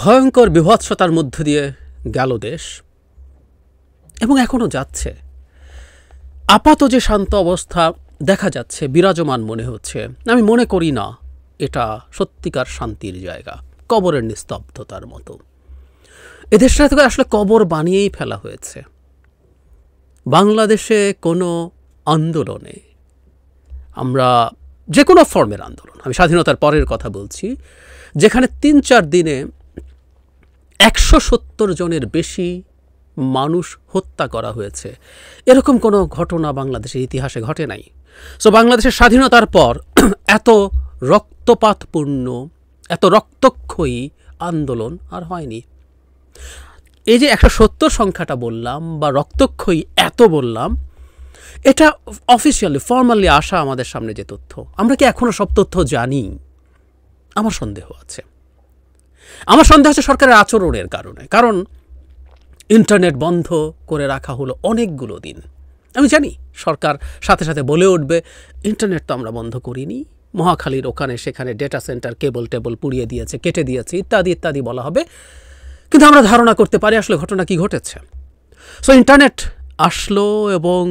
ভয়ঙ্কর বিভৎসতার মধ্য দিয়ে গেল দেশ এবং এখনও যাচ্ছে। আপাত যে শান্ত অবস্থা দেখা যাচ্ছে, বিরাজমান মনে হচ্ছে, আমি মনে করি না এটা সত্যিকার শান্তির জায়গা, কবরের নিস্তব্ধতার মতো। এদেশটা থেকে আসলে কবর বানিয়েই ফেলা হয়েছে। বাংলাদেশে কোনো আন্দোলনে, আমরা যে কোনো ফর্মের আন্দোলন, আমি স্বাধীনতার পরের কথা বলছি, যেখানে ৩-৪ দিনে ১৭০ জনের বেশি মানুষ হত্যা করা হয়েছে, এরকম কোনো ঘটনা বাংলাদেশের ইতিহাসে ঘটে নাই। সো বাংলাদেশের স্বাধীনতার পর এত রক্তপাতপূর্ণ, এত রক্তক্ষয়ী আন্দোলন আর হয়নি। এই যে ১৭০ সংখ্যাটা বললাম বা রক্তক্ষয়ী এত বললাম, এটা অফিসিয়ালি ফর্মালি আসা আমাদের সামনে যে তথ্য, আমরা কি এখনও সব তথ্য জানি? আমার সন্দেহ আছে। আমার সন্দেহ আছে সরকারের আচরণের কারণে। কারণ ইন্টারনেট বন্ধ করে রাখা হলো অনেকগুলো দিন। আমি জানি সরকার সাথে সাথে বলে উঠবে, ইন্টারনেট তো আমরা বন্ধ করিনি, মহাখালীর ওখানে সেখানে ডেটা সেন্টার কেবল টেবল পুড়িয়ে দিয়েছে, কেটে দিয়েছে, ইত্যাদি ইত্যাদি বলা হবে। কিন্তু আমরা ধারণা করতে পারি আসলে ঘটনা কি ঘটেছে। সো ইন্টারনেট আসলো এবং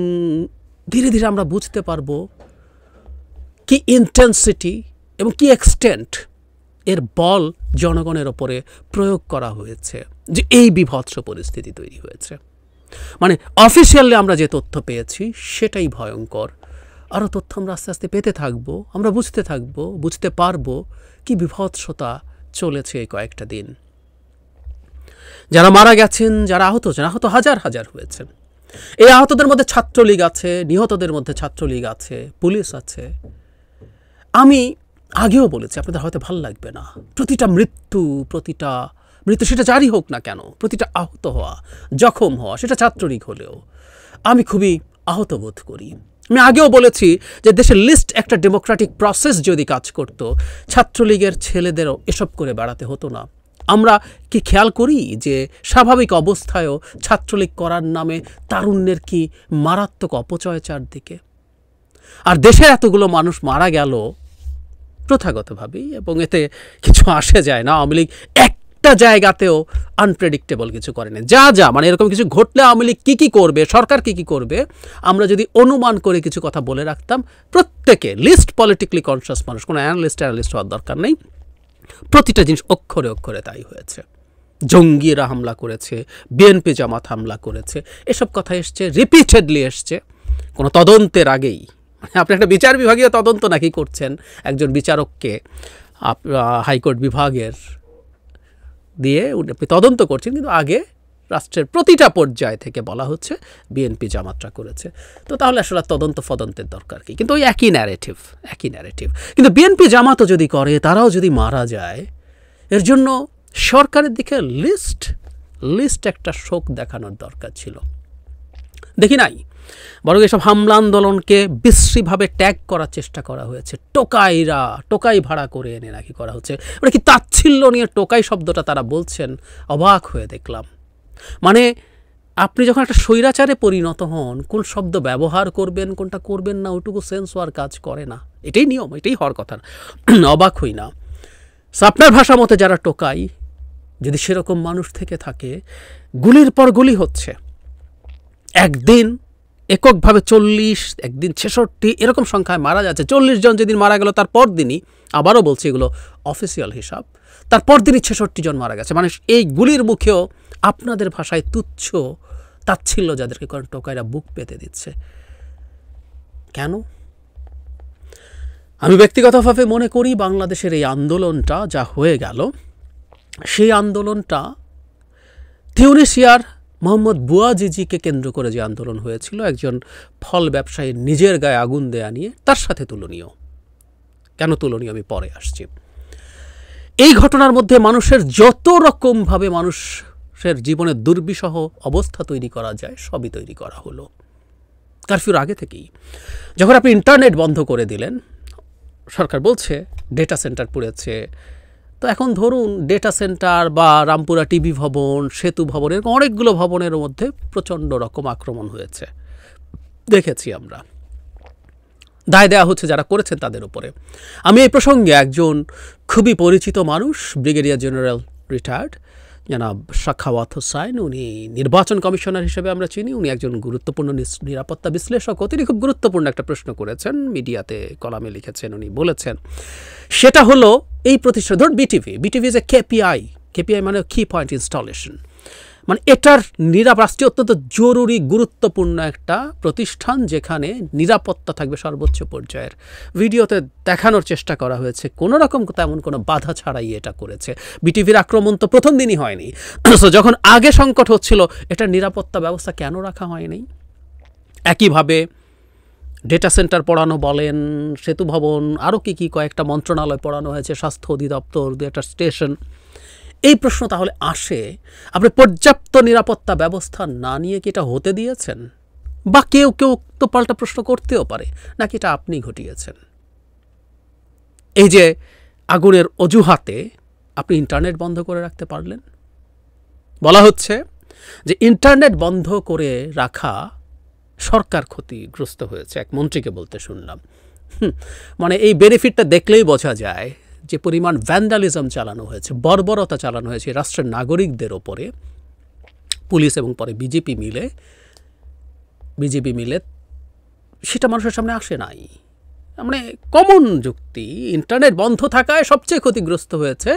ধীরে ধীরে আমরা বুঝতে পারবো কি ইন্টেন্সিটি এবং কি এক্সটেন্ট এর বল জনগণের ওপরে প্রয়োগ করা হয়েছে, যে এই বিভৎস পরিস্থিতি তৈরি হয়েছে। মানে অফিসিয়ালি আমরা যে তথ্য পেয়েছি সেটাই ভয়ঙ্কর। আরও তথ্য আমরা আস্তে আস্তে পেতে থাকবো, আমরা বুঝতে পারবো কি বিভৎসতা চলেছে এই কয়েকটা দিন। যারা মারা গেছেন, যারা আহত হাজার হাজার হয়েছেন। এই আহতদের মধ্যে ছাত্রলীগ আছে, নিহতদের মধ্যে ছাত্রলীগ আছে, পুলিশ আছে। আমি আগেও বলেছি, আপনাদের হয়তো ভাল লাগবে না, প্রতিটা মৃত্যু সেটা জারি হোক না কেন, প্রতিটা আহত হওয়া, জখম হওয়া, সেটা ছাত্রলীগ হলেও আমি খুবই আহত বোধ করি। আমি আগেও বলেছি যে দেশের লিস্ট একটা ডেমোক্রেটিক প্রসেস যদি কাজ করত, ছাত্রলীগের ছেলেদেরও এসব করে বেড়াতে হতো না। আমরা কি খেয়াল করি যে স্বাভাবিক অবস্থায়ও ছাত্রলীগ করার নামে তারুণ্যের কি মারাত্মক অপচয় চারদিকে? আর দেশে এতগুলো মানুষ মারা গেল প্রথাগতভাবেই, এবং এতে কিছু আসে যায় না। আওয়ামী লীগ একটা জায়গাতেও আনপ্রেডিক্টেবল কিছু করে না। যা মানে এরকম কিছু ঘটলে আওয়ামী লীগ কী করবে, সরকার কী করবে, আমরা যদি অনুমান করে কিছু কথা বলে রাখতাম, প্রত্যেকে লিস্ট পলিটিক্যালি কনসিয়াস মানুষ, কোনো অ্যানালিস্ট হওয়ার দরকার নেই, প্রতিটা জিনিস অক্ষরে অক্ষরে তাই হয়েছে। জঙ্গিরা হামলা করেছে, বিএনপি জামাত হামলা করেছে, এসব কথা এসছে, রিপিটেডলি এসছে, কোনো তদন্তের আগেই। আপনি একটা বিচার বিভাগীয় তদন্ত নাকি করছেন, একজন বিচারককে হাইকোর্ট বিভাগের দিয়ে আপনি তদন্ত করছেন, কিন্তু আগে রাষ্ট্রের প্রতিটা পর্যায় থেকে বলা হচ্ছে বিএনপি জামাতরা করেছে। তো তাহলে আসলে তদন্তের দরকার কি? কিন্তু ওই একই ন্যারেটিভ। কিন্তু বিএনপি জামাতও যদি করে, তারাও যদি মারা যায়, এর জন্য সরকারের দিকে লিস্ট একটা শোক দেখানোর দরকার ছিল। দেখি নাই, বরং এসব হামলা আন্দোলনকে বিশ্রীভাবে ট্যাগ করার চেষ্টা করা হয়েছে। টোকাই ভাড়া করে এনে নাকি করা হচ্ছে। মানে কি তাচ্ছিল্য নিয়ে টোকাই শব্দটা তারা বলছেন, অবাক হয়ে দেখলাম। মানে আপনি যখন একটা স্বৈরাচারে পরিণত হন, কোন শব্দ ব্যবহার করবেন, কোনটা করবেন না, ওইটুকু সেন্স হওয়ার কাজ করে না। এটাই নিয়ম, এটাই হওয়ার কথা। অবাক হই না। আপনার ভাষা মতে যারা টোকাই, যদি সেরকম মানুষ থেকে থাকে, গুলির পর গুলি হচ্ছে, একদিন এককভাবে 40, একদিন 66, এরকম সংখ্যায় মারা যাচ্ছে। 40 জন যেদিন মারা গেল, তার পর দিনই, আবারও বলছি এগুলো অফিসিয়াল হিসাব, তার পর দিনই 66 জন মারা গেছে। মানে এই গুলির মুখেও আপনাদের ভাষায় তুচ্ছ তাচ্ছিল্য যাদেরকে করেন টোকাইরা বুক পেতে দিচ্ছে কেন? আমি ব্যক্তিগতভাবে মনে করি বাংলাদেশের এই আন্দোলনটা যা হয়ে গেল, সেই আন্দোলনটা তিউনিসিয়ার মোহাম্মদ বুয়াজিজিকে কেন্দ্র করে যে আন্দোলন হয়েছিল, একজন ফল ব্যবসায়ীর নিজের গায়ে আগুন দেয়া নিয়ে, তার সাথে তুলনীয়। কেন তুলনীয় আমি পরে আসছি। এই ঘটনার মধ্যে মানুষের যত রকমভাবে মানুষের জীবনে দুর্বিষহ অবস্থা তৈরি করা যায়, সবই তৈরি করা হলো কারফিউর আগে থেকেই। যখন আপনি ইন্টারনেট বন্ধ করে দিলেন, সরকার বলছে ডেটা সেন্টার পুড়েছে, তো এখন ধরুন ডেটা সেন্টার বা রামপুরা টিভি ভবন, সেতু ভবন, এরকম অনেকগুলো ভবনের মধ্যে প্রচণ্ড রকম আক্রমণ হয়েছে, দেখেছি আমরা। দায় দেওয়া হচ্ছে যারা করেছেন তাদের উপরে। আমি এই প্রসঙ্গে একজন খুবই পরিচিত মানুষ, ব্রিগেডিয়ার জেনারেল রিটায়ার্ড জনাব সাখাওয়াত হোসাইন, উনি নির্বাচন কমিশনার হিসেবে আমরা চিনি, উনি একজন গুরুত্বপূর্ণ নিরাপত্তা বিশ্লেষক। তিনি খুব গুরুত্বপূর্ণ একটা প্রশ্ন করেছেন, মিডিয়াতে কলামে লিখেছেন, উনি বলেছেন সেটা হলো এই প্রতিষ্ঠান, ধরুন বিটিভি ইজ এ কেপিআই মানে কি পয়েন্ট ইনস্টলেশন, মানে এটার রাষ্ট্রীয় অত্যন্ত জরুরি গুরুত্বপূর্ণ একটা প্রতিষ্ঠান যেখানে নিরাপত্তা থাকবে সর্বোচ্চ পর্যায়ের। ভিডিওতে দেখানোর চেষ্টা করা হয়েছে কোনো রকম তেমন কোনো বাধা ছাড়াই এটা করেছে। বিটিভির আক্রমণ তো প্রথম দিনই হয়নি, যখন আগে সংকট হচ্ছিল এটার নিরাপত্তা ব্যবস্থা কেন রাখা হয়নি? একইভাবে ডেটা সেন্টার পড়ানো বলেন, সেতু ভবন, আরও কি কয়েকটা মন্ত্রণালয় পড়ানো হয়েছে, স্বাস্থ্য অধিদপ্তর, একটা স্টেশন। এই প্রশ্ন তাহলে আসে, আপনি পর্যাপ্ত নিরাপত্তা ব্যবস্থা না নিয়ে কি এটা হতে দিয়েছেন? বা কেউ তো পাল্টা প্রশ্ন করতেও পারে, নাকি এটা আপনি ঘটিয়েছেন? এই যে আগুনের অজুহাতে আপনি ইন্টারনেট বন্ধ করে রাখতে পারলেন, বলা হচ্ছে যে ইন্টারনেট বন্ধ করে রাখা সরকার ক্ষতিগ্রস্ত হয়েছে, এক মন্ত্রীকে বলতে শুনলাম। মানে এই বেনিফিটটা দেখলেই বোঝা যায় যে পরিমাণ ভ্যান্ডালিজম চালানো হয়েছে, বর্বরতা চালানো হয়েছে রাষ্ট্রের নাগরিকদের ওপরে, পুলিশ এবং পরে বিজেপি মিলে সেটা মানুষের সামনে আসে নাই। মানে কমন যুক্তি, ইন্টারনেট বন্ধ থাকায় সবচেয়ে ক্ষতিগ্রস্ত হয়েছে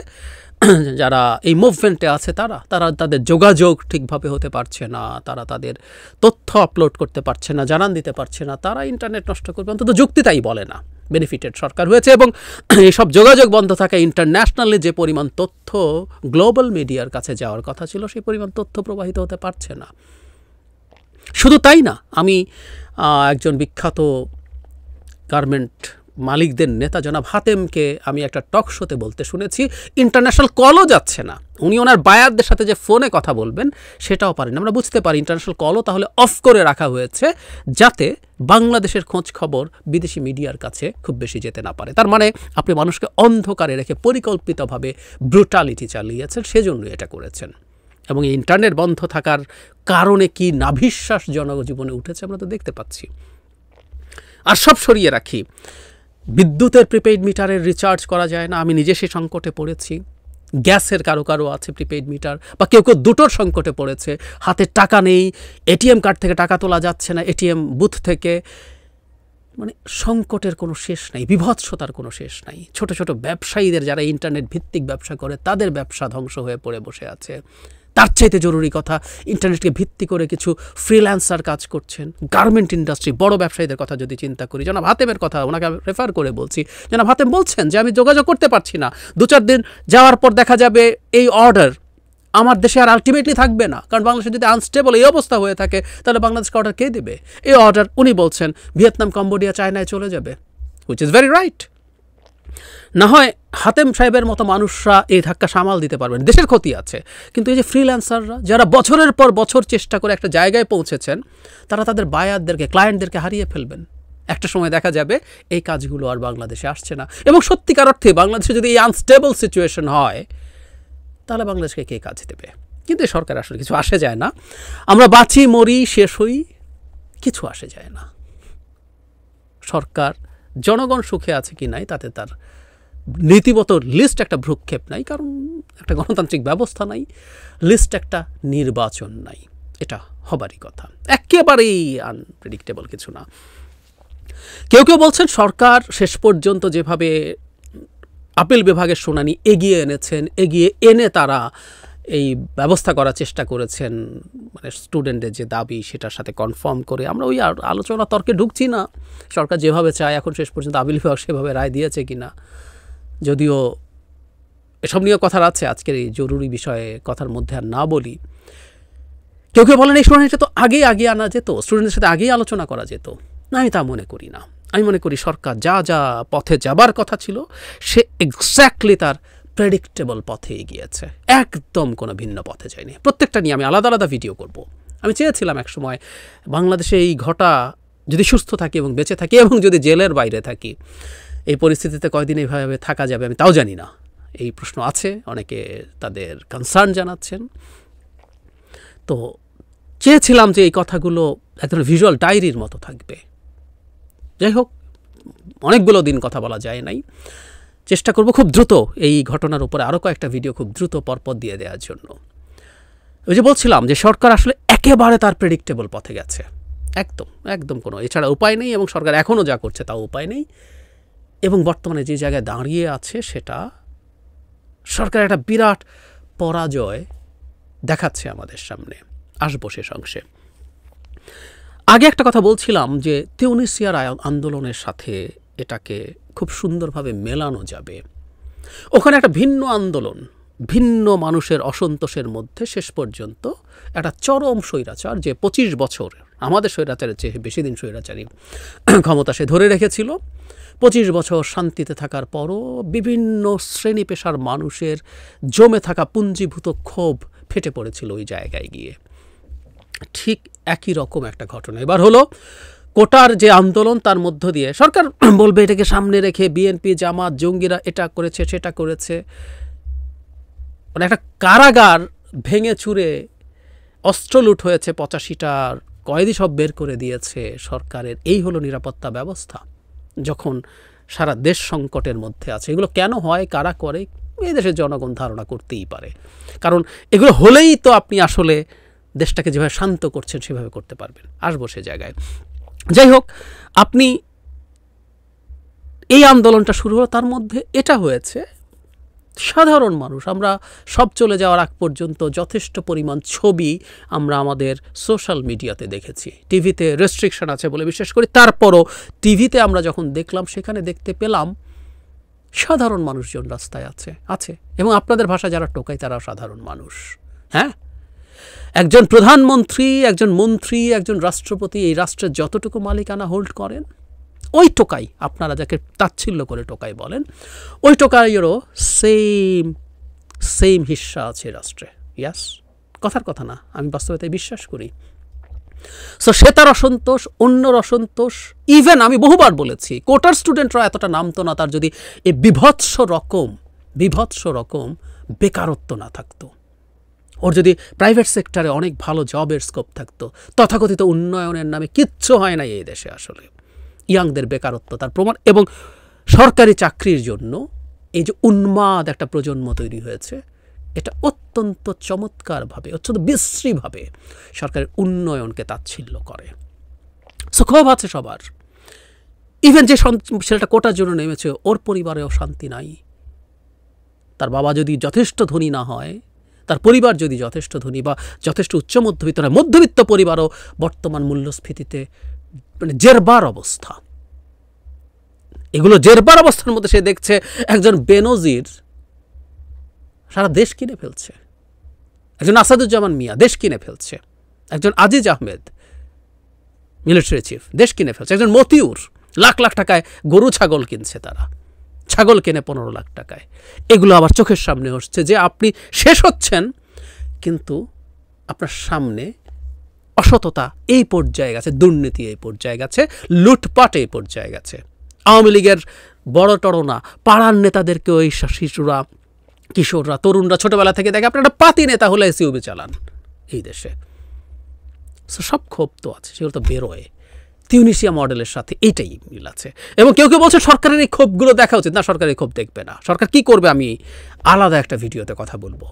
যারা এই মুভমেন্টে আছে, তারা তাদের যোগাযোগ ঠিকভাবে হতে পারছে না, তারা তাদের তথ্য আপলোড করতে পারছে না, জানান দিতে পারছে না, তারা ইন্টারনেট নষ্ট করবে, অন্তত যুক্তি তাই বলে না। বেনিফিটেড সরকার হয়েছে এবং এইসব যোগাযোগ বন্ধ থাকা ইন্টারন্যাশনালি যে পরিমাণ তথ্য গ্লোবাল মিডিয়ার কাছে যাওয়ার কথা ছিল সেই পরিমাণ তথ্য প্রবাহিত হতে পারছে না। শুধু তাই না, আমি একজন বিখ্যাত গার্মেন্ট মালিকদের নেতা জনাব হাতেমকে আমি একটা টক শোতে বলতে শুনেছি ইন্টারন্যাশনাল কলও যাচ্ছে না, উনি ওনার বায়ারদের সাথে যে ফোনে কথা বলবেন সেটাও পারেন। আমরা বুঝতে পারি ইন্টারন্যাশনাল কলও তাহলে অফ করে রাখা হয়েছে যাতে বাংলাদেশের খোঁজ খবর বিদেশি মিডিয়ার কাছে খুব বেশি যেতে না পারে। তার মানে আপনি মানুষকে অন্ধকারে রেখে পরিকল্পিতভাবে ব্রুটালিটি চালিয়েছেন, সেজন্যই এটা করেছেন। এবং এই ইন্টারনেট বন্ধ থাকার কারণে কি নাভিশ্বাস জনজীবনে উঠেছে আমরা তো দেখতে পাচ্ছি। আর সব সরিয়ে রাখি, বিদ্যুতের প্রিপেইড মিটারের রিচার্জ করা যায় না, আমি নিজে সেই সংকটে পড়েছি। গ্যাসের কারো আছে প্রিপেইড মিটার, বা কেউ দুটোর সংকটে পড়েছে, হাতে টাকা নেই, এটিএম কার্ড থেকে টাকা তোলা যাচ্ছে না, এটিএম বুথ থেকে। মানে সংকটের কোনো শেষ নাই, বিভৎসতার কোনো শেষ নাই। ছোট ছোট ব্যবসায়ীদের যারা ইন্টারনেট ভিত্তিক ব্যবসা করে তাদের ব্যবসা ধ্বংস হয়ে পড়ে বসে আছে। তার চাইতে জরুরি কথা, ইন্টারনেটকে ভিত্তি করে কিছু ফ্রিল্যান্সার কাজ করছেন, গার্মেন্ট ইন্ডাস্ট্রি, বড় ব্যবসায়ীদের কথা যদি চিন্তা করি, জনাব হাতেমের কথা ওনাকে রেফার করে বলছি, জনাব হাতেম বলছেন যে আমি যোগাযোগ করতে পারছি না, 2-4 দিন যাওয়ার পর দেখা যাবে এই অর্ডার আমার দেশে আর আলটিমেটলি থাকবে না, কারণ বাংলাদেশে যদি আনস্টেবল এই অবস্থা হয়ে থাকে তাহলে বাংলাদেশকে অর্ডার কে দেবে? এই অর্ডার উনি বলছেন ভিয়েতনাম, কম্বোডিয়া, চায়নায় চলে যাবে, হুইচ ইজ ভেরি রাইট। না হয় হাতেম সাহেবের মতো মানুষরা এই ধাক্কা সামাল দিতে পারবেন, দেশের ক্ষতি আছে, কিন্তু এই যে ফ্রিল্যান্সাররা যারা বছরের পর বছর চেষ্টা করে একটা জায়গায় পৌঁছেছেন, তারা তাদের বায়ারদেরকে, ক্লায়েন্টদেরকে হারিয়ে ফেলবেন। একটা সময় দেখা যাবে এই কাজগুলো আর বাংলাদেশে আসছে না। এবং সত্যিকার অর্থে বাংলাদেশে যদি এই আনস্টেবল সিচুয়েশন হয় তাহলে বাংলাদেশকে কে কাজ দেবে? কিন্তু সরকার আসলে কিছু আসে যায় না, আমরা বাঁচি মরি শেষ হই, কিছু আসে যায় না। সরকার জনগণ সুখে আছে কি নাই তাতে তার নীতিগত লিস্ট একটা ভ্রুক্ষেপ নাই, কারণ একটা গণতান্ত্রিক ব্যবস্থা নাই, লিস্ট একটা নির্বাচন নাই, এটা হবারই কথা। একেবারেই আনপ্রেডিক্টেবল কিছু না। কেউ বলছেন সরকার শেষ পর্যন্ত যেভাবে আপিল বিভাগের শুনানি এগিয়ে এনে তারা এই ব্যবস্থা করার চেষ্টা করেছেন, মানে স্টুডেন্টের যে দাবি সেটার সাথে কনফার্ম করে। আমরা ওই আলোচনা তর্কে ঢুকছি না, সরকার যেভাবে চায় এখন শেষ পর্যন্ত আপিল বিভাগ সেভাবে রায় দিয়েছে কিনা, যদিও এসব নিয়ে কথার আছে, আজকের এই জরুরি বিষয়ে কথার মধ্যে আর না বলি। কেউ বলেন এই শুনানিটা তো আগেই আনা যেত, স্টুডেন্টের সাথে আগেই আলোচনা করা যেত। না, আমি তা মনে করি না। আমি মনে করি সরকার যা পথে যাবার কথা ছিল সে এক্স্যাক্টলি তার প্রেডিক্টেবল পথে এগিয়েছে, একদম কোনো ভিন্ন পথে যায়নি। প্রত্যেকটা নিয়ে আমি আলাদা আলাদা ভিডিও করব। আমি চেয়েছিলাম এক সময় বাংলাদেশে এই ঘটা যদি সুস্থ থাকি এবং বেঁচে থাকি এবং যদি জেলের বাইরে থাকি, এই পরিস্থিতিতে কয়দিন এইভাবে থাকা যাবে আমি তাও জানি না। এই প্রশ্ন আছে, অনেকে তাদের কনসার্ন জানাচ্ছেন। তো চেয়েছিলাম যে এই কথাগুলো এক ধরনের ভিজুয়াল ডায়েরির মতো থাকবে। যাই হোক, অনেকগুলো দিন কথা বলা যায় নাই। চেষ্টা করব খুব দ্রুত এই ঘটনার উপরে আরও কয়েকটা ভিডিও খুব দ্রুত পরপর দিয়ে দেওয়ার জন্য। ওই যে বলছিলাম যে সরকার আসলে একেবারে তার প্রেডিক্টেবল পথে গেছে, একদম একদম কোনো এছাড়া উপায় নেই, এবং সরকার এখনও যা করছে তাও উপায় নেই, এবং বর্তমানে যে জায়গায় দাঁড়িয়ে আছে সেটা সরকার একটা বিরাট পরাজয় দেখাচ্ছে আমাদের সামনে। আসবো শেষ অংশে। আগে একটা কথা বলছিলাম যে তিউনিসিয়ার আন্দোলনের সাথে এটাকে খুব সুন্দরভাবে মেলানো যাবে। ওখানে একটা ভিন্ন আন্দোলন, ভিন্ন মানুষের অসন্তোষের মধ্যে শেষ পর্যন্ত একটা চরম স্বৈরাচার, যে 25 বছর আমাদের স্বৈরাচারের চেয়ে বেশি দিন স্বৈরাচারী ক্ষমতা সে ধরে রেখেছিল, 25 বছর শান্তিতে থাকার পরও বিভিন্ন শ্রেণী পেশার মানুষের জমে থাকা পুঞ্জীভূত ক্ষোভ ফেটে পড়েছিল ওই জায়গায় গিয়ে। ঠিক একই রকম একটা ঘটনা এবার হলো। কোটার যে আন্দোলন, তার মধ্য দিয়ে সরকার বলবে এটাকে সামনে রেখে বিএনপি, জামাত, জঙ্গিরা এটা করেছে সেটা করেছে, মানে একটা কারাগার ভেঙে চুরে অস্ত্র লুট হয়েছে, 85টার কয়েদি সব বের করে দিয়েছে সরকারের। এই হলো নিরাপত্তা ব্যবস্থা যখন সারা দেশ সংকটের মধ্যে আছে। এগুলো কেন হয়, কারা করে, এই দেশের জনগণ ধারণা করতেই পারে, কারণ এগুলো হলেই তো আপনি আসলে দেশটাকে যেভাবে শান্ত করছেন সেভাবে করতে পারবেন। আসবো সে জায়গায়। যাই হোক, আপনি এই আন্দোলনটা শুরু হলো, তার মধ্যে এটা হয়েছে সাধারণ মানুষ, আমরা সব চলে যাওয়ার আগ পর্যন্ত যথেষ্ট পরিমাণ ছবি আমরা আমাদের সোশ্যাল মিডিয়াতে দেখেছি। টিভিতে রেস্ট্রিকশন আছে বলে বিশ্বাস করি, তারপরও টিভিতে আমরা যখন দেখলাম সেখানে দেখতে পেলাম সাধারণ মানুষজন রাস্তায় আছে, এবং আপনাদের ভাষা যারা টোকায় তারা সাধারণ মানুষ। হ্যাঁ, একজন প্রধানমন্ত্রী, একজন মন্ত্রী, একজন রাষ্ট্রপতি এই রাষ্ট্রের যতটুকু মালিকানা হোল্ড করেন, ওই টোকাই, আপনারা যাকে তাচ্ছিল্য করে টোকাই বলেন, ওই টোকাইয়েরও সেম হিস্সা আছে রাষ্ট্রে। ইয়াস, কথার কথা না, আমি বাস্তবতায় বিশ্বাস করি। সো সে তার অসন্তোষ, অন্যর অসন্তোষ, ইভেন আমি বহুবার বলেছি কোটার স্টুডেন্টরা এতটা নামতো না তার যদি এই বিভৎস রকম বেকারত্ব না থাকতো, ওর যদি প্রাইভেট সেক্টরে অনেক ভালো জবের স্কোপ থাকতো। তথাকথিত উন্নয়নের নামে কিচ্ছু হয় না এই দেশে আসলে। ইয়াংদের বেকারত্ব তার প্রমাণ, এবং সরকারি চাকরির জন্য এই যে উন্মাদ একটা প্রজন্ম তৈরি হয়েছে, এটা অত্যন্ত চমৎকারভাবে, অত্যন্ত বিশ্রীভাবে সরকারের উন্নয়নকে তাচ্ছিল্য করে। সো ক্ষোভ আছে সবার। ইভেন যে ছেলেটা কোটার জন্য নেমেছে, ওর পরিবারেও শান্তি নাই। তার বাবা যদি যথেষ্ট ধনী না হয়, তার পরিবার যদি যথেষ্ট ধনী বা যথেষ্ট উচ্চ মধ্যবিত্ত নয়, মধ্যবিত্ত পরিবারও বর্তমান মূল্যস্ফীতিতে মানে জেরবার অবস্থা। এগুলো জেরবার অবস্থার মধ্যে সে দেখছে একজন বেনজির সারা দেশ কিনে ফেলছে, একজন আসাদুজ্জামান মিয়া দেশ কিনে ফেলছে, একজন আজিজ আহমেদ মিলিটারি চিফ দেশ কিনে ফেলছে, একজন মতিউর লাখ লাখ টাকায় গরু ছাগল কিনছে, তারা ছাগল কেনে 15 লাখ টাকায়। এগুলো আবার চোখের সামনে হচ্ছে যে আপনি শেষ হচ্ছেন, কিন্তু আপনার সামনে অসততা এই পর্যায়ে গেছে, দুর্নীতি এই পর্যায়ে গেছে, লুটপাট এই পর্যায়ে গেছে। আওয়ামী লীগের বড় টড়না পাড়ার নেতাদেরকে ওই শিশুরা, কিশোররা, তরুণরা ছোটবেলা থেকে দেখে আপনার একটা পাতি নেতা হলে এসইউবি চালান এই দেশে। সব ক্ষোভ তো আছে, সেগুলো তো বেরোয়। তিউনিসিয়া মডেলের সাথে এইটাই মিল আছে। এবং কেউ কেউ বলছে সরকারের এই ক্ষোভগুলো দেখা উচিত না, সরকার এই ক্ষোভ দেখবে না। সরকার কি করবে আমি আলাদা একটা ভিডিওতে কথা বলবো,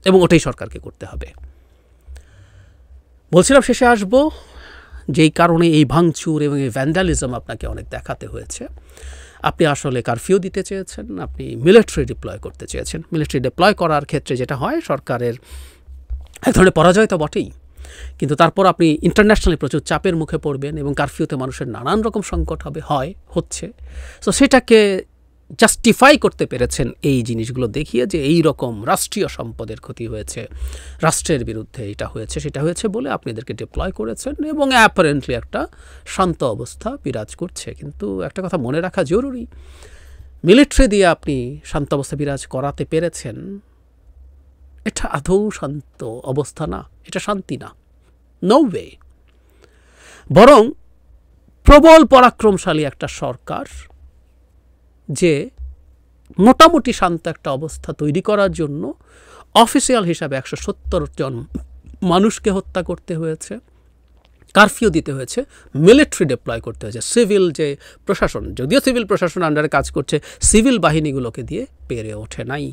এবং ওটাই সরকারকে করতে হবে। বলছিলাম শেষে আসবো, যেই কারণে এই ভাঙচুর এবং এই ভ্যান্ডালিজম আপনাকে অনেক দেখাতে হয়েছে। আপনি আসলে কারফিউ দিতে চেয়েছেন, আপনি মিলিটারি ডিপ্লয় করতে চেয়েছেন। মিলিটারি ডিপ্লয় করার ক্ষেত্রে যেটা হয়, সরকারের এক ধরনের পরাজয় তো বটেই, কিন্তু তারপর আপনি ইন্টারন্যাশনালি প্রচুর চাপের মুখে পড়বেন, এবং কারফিউতে মানুষের নানান রকম সংকট হচ্ছে। সো সেটাকে জাস্টিফাই করতে পেরেছেন এই জিনিসগুলো দেখিয়ে, যে এই রকম রাষ্ট্রীয় সম্পদের ক্ষতি হয়েছে, রাষ্ট্রের বিরুদ্ধে এটা হয়েছে সেটা হয়েছে বলে আপনি এদেরকে ডিপ্লয় করেছেন, এবং অ্যাপারেন্টলি একটা শান্ত অবস্থা বিরাজ করছে। কিন্তু একটা কথা মনে রাখা জরুরি, মিলিটারি দিয়ে আপনি শান্ত অবস্থা বিরাজ করাতে পেরেছেন, এটা আদৌ শান্ত অবস্থা না, এটা শান্তি না, নো ওয়ে। বরং প্রবল পরাক্রমশালী একটা সরকার, যে মোটামুটি শান্ত একটা অবস্থা তৈরি করার জন্য অফিসিয়াল হিসাবে 170 জন মানুষকে হত্যা করতে হয়েছে, কারফিউ দিতে হয়েছে, মিলিটারি ডিপ্লয় করতে হয়েছে, সিভিল যে প্রশাসন, যদিও সিভিল প্রশাসন আন্ডারে কাজ করছে, সিভিল বাহিনীগুলোকে দিয়ে পেরে ওঠে নাই।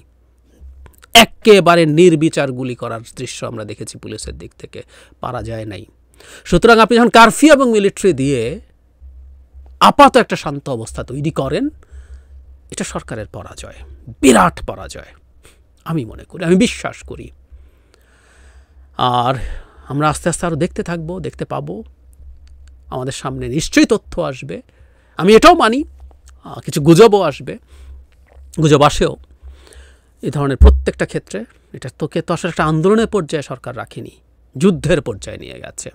একেবারে নির্বিচার গুলি করার দৃশ্য আমরা দেখেছি পুলিশের দিক থেকে, পারা যায় নাই। সুতরাং আপনি যখন কারফিউ এবং মিলিটারি দিয়ে আপাত একটা শান্ত অবস্থা তৈরি করেন, এটা সরকারের পরাজয়, বিরাট পরাজয় আমি মনে করি, আমি বিশ্বাস করি। আর আমরা আস্তে আস্তে আরও দেখতে থাকবো, দেখতে পাবো, আমাদের সামনে নিশ্চয়ই তথ্য আসবে। আমি এটাও মানি কিছু গুজবও আসবে, গুজব আসেও এই ধরনের প্রত্যেকটা ক্ষেত্রে। এটা তোকে তো আসলে একটা আন্দোলনের পর্যায়ে সরকার রাখেনি, যুদ্ধের পর্যায়ে নিয়ে গেছে।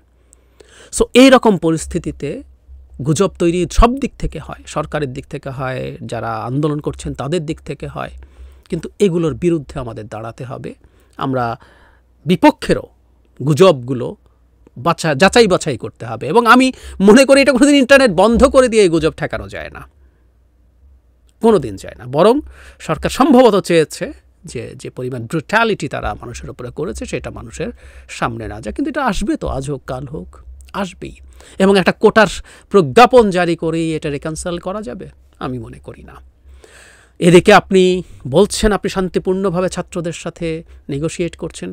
সো এইরকম পরিস্থিতিতে গুজব তৈরি সব দিক থেকে হয়, সরকারের দিক থেকে হয়, যারা আন্দোলন করছেন তাদের দিক থেকে হয়, কিন্তু এগুলোর বিরুদ্ধে আমাদের দাঁড়াতে হবে। আমরা বিপক্ষেরও গুজবগুলো যাচাই বাছাই করতে হবে। এবং আমি মনে করি এটা কোনোদিন ইন্টারনেট বন্ধ করে দিয়ে এই গুজব ঠেকানো যায় না, কোনো দিন যায় না। বরং সরকার সম্ভবত চেয়েছে যে পরিমাণ ব্রুটালিটি তারা মানুষের উপরে করেছে সেটা মানুষের সামনে না যায়, কিন্তু এটা আসবে তো, আজ হোক কাল হোক, আসবেই। এবং একটা কোটার প্রজ্ঞাপন জারি করেই এটা রিকনসাইল করা যাবে আমি মনে করি না। এদিকে আপনি বলছেন আপনি শান্তিপূর্ণভাবে ছাত্রদের সাথে নেগোশিয়েট করছেন,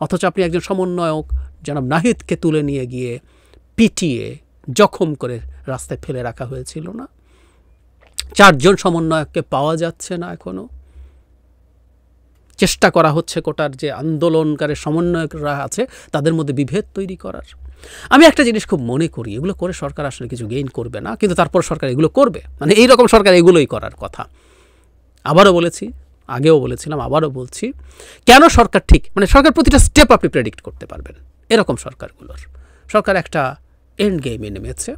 অথচ আপনি একজন সমন্বয়ক জনাব নাহিদকে তুলে নিয়ে গিয়ে পিটিয়ে জখম করে রাস্তায় ফেলে রাখা হয়েছিল না? 4 জন সমন্বয়ককে পাওয়া যাচ্ছে না এখনো। চেষ্টা করা হচ্ছে কোটার যে আন্দোলনকারী সমন্বয়করা আছে তাদের মধ্যে বিভেদ তৈরি করার। আমি একটা জিনিস খুব মনে করি, এগুলো করে সরকার আসলে কিছু গেইন করবে না, কিন্তু তারপর সরকার এগুলো করবে, মানে এইরকম সরকার এগুলোই করার কথা। আবারও বলেছি, আগেও বলেছিলাম, আবারও বলছি, কেন সরকার ঠিক, মানে সরকার প্রতিটা স্টেপ আপনি প্রেডিক্ট করতে পারবেন এরকম সরকারগুলোর। সরকার একটা এন্ড গেমে নেমেছে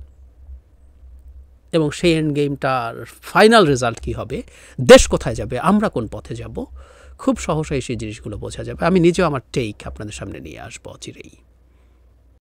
এবং সেই এন্ড গেমটার ফাইনাল রেজাল্ট কী হবে, দেশ কোথায় যাবে, আমরা কোন পথে যাব, খুব সহসাই সেই জিনিসগুলো বোঝা যাবে। আমি নিজেও আমার টেক আপনাদের সামনে নিয়ে আসবো অচিরেই।